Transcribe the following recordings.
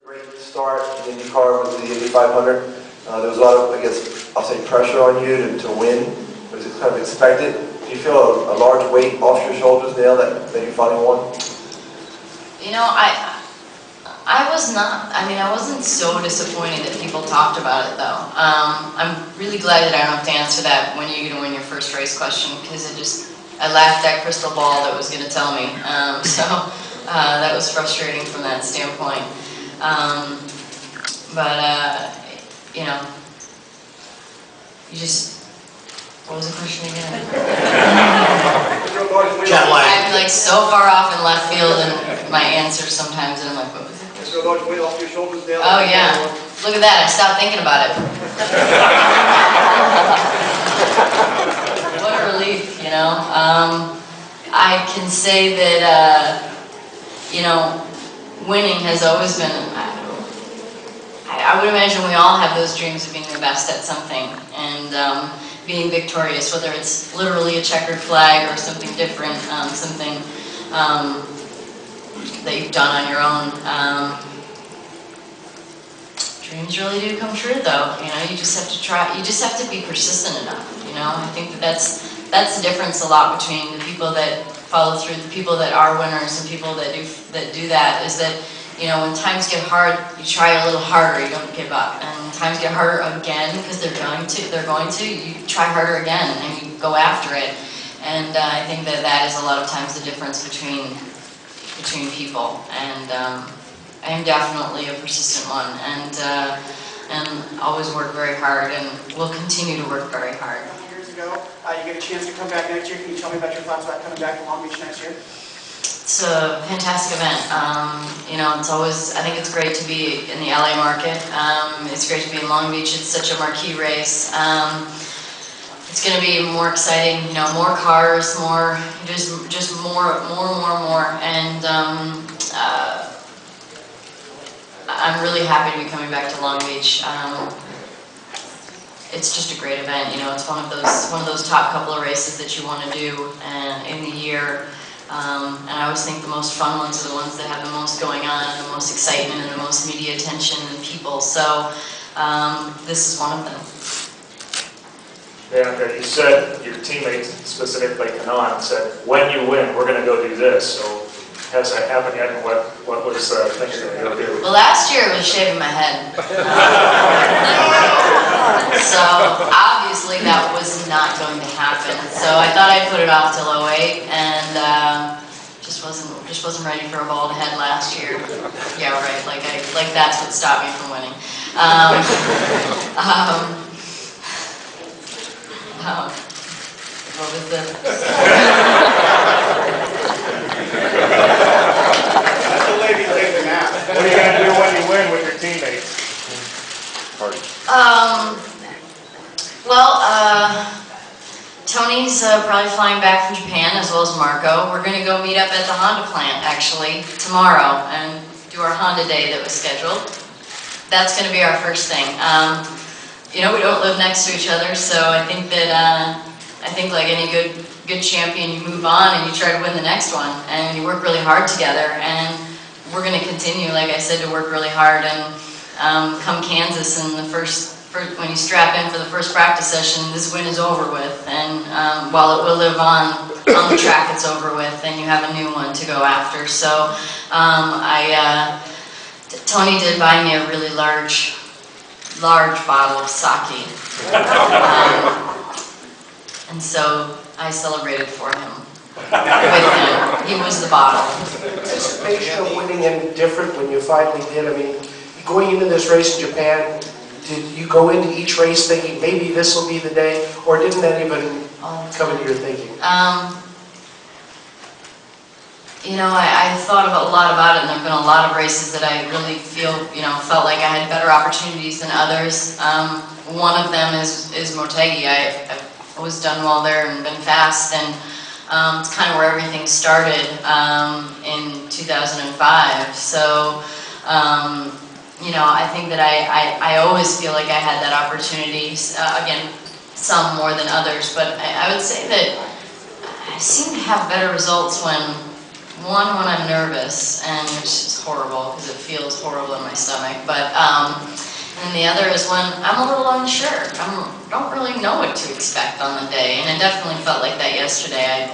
Great start in the IndyCar with the Indy 500. There was a lot of, I guess, I'll say pressure on you to win. Was it kind of expected? Do you feel a large weight off your shoulders now that you finally won? You know, I was not, I wasn't so disappointed that people talked about it though. I'm really glad that I don't have to answer that when you're going to win your first race question, because I laughed at crystal ball that was going to tell me. That was frustrating from that standpoint. You know, you just, what was the question again? I'm like so far off in left field in my answers sometimes, and I'm like, what was the question? Oh yeah, look at that, I stopped thinking about it. What a relief, you know. I can say that, you know, winning has always been, I would imagine we all have those dreams of being the best at something, and being victorious, whether it's literally a checkered flag or something different, something that you've done on your own. Dreams really do come true though, you know, you just have to try, you just have to be persistent enough, you know. I think that's the difference a lot between the people that follow through, the people that are winners and people that do that, is that, you know, when times get hard, you try a little harder, you don't give up. And when times get harder again, because they're going to, you try harder again and you go after it. And I think that is a lot of times the difference between people. And I am definitely a persistent one, and always work very hard, and will continue to work very hard. Years ago, you get a chance to come back next year. Can you tell me about your thoughts about coming back to Long Beach next year? It's a fantastic event. You know, it's always, I think it's great to be in the LA market. It's great to be in Long Beach. It's such a marquee race. It's going to be more exciting, you know, more cars, more, just more. And I'm really happy to be coming back to Long Beach. It's just a great event. You know, it's one of those top couple of races that you want to do in the year. And I always think the most fun ones are the ones that have the most going on, and the most excitement, and the most media attention and people. So this is one of them. Danica, you said your teammates, specifically Kanan, said, when you win, we're going to go do this. So has that happened yet? And what was thinking going to go do? Well, last year it was shaving my head. So obviously that was not going to happen. So I thought I'd put it off till 08, and just wasn't ready for a bald head last year. Yeah, right. Like that's what stopped me from winning. What was the? That's the lady taking a nap. What are you going to do when you win with your teammates? Party. Tony's probably flying back from Japan, as well as Marco. We're going to go meet up at the Honda plant, actually, tomorrow, and do our Honda day that was scheduled. That's going to be our first thing. You know, we don't live next to each other, so I think that, like any good champion, you move on and you try to win the next one, and you work really hard together, and we're going to continue, like I said, to work really hard, and come Kansas in the when you strap in for the first practice session, this win is over with, and while it will live on the track, it's over with, and you have a new one to go after. So Tony did buy me a really large bottle of sake, and so I celebrated for him. With him. He was the bottle. Anticipation of winning any different when you finally did? I mean, going into this race in Japan, did you go into each race thinking maybe this will be the day, or didn't that even come into your thinking? You know, I thought a lot about it, and there have been a lot of races that I really felt like I had better opportunities than others. One of them is Motegi. I was done well there and been fast, and it's kind of where everything started in 2005. So, you know, I think that I always feel like I had that opportunity. Again, some more than others, but I would say that I seem to have better results when One, when I'm nervous, and which is horrible because it feels horrible in my stomach, but and the other is when I'm a little unsure. I don't really know what to expect on the day, and it definitely felt like that yesterday.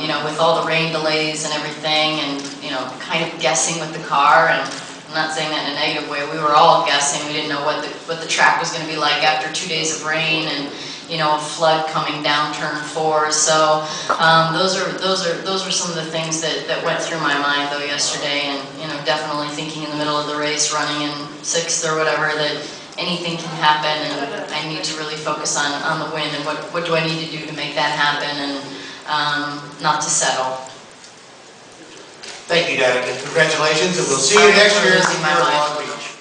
You know, with all the rain delays and everything, and you know, kind of guessing with the car, and I'm not saying that in a negative way. We were all guessing. We didn't know what the track was going to be like after 2 days of rain, and you know, a flood coming down turn 4. So those were some of the things that went through my mind though yesterday, and you know, definitely thinking in the middle of the race, running in 6th or whatever, that anything can happen, and I need to really focus on the win and what do I need to do to make that happen, and not to settle. Thank you, Danica. Congratulations, and we'll see you next year Losing my here in mind. Long Beach.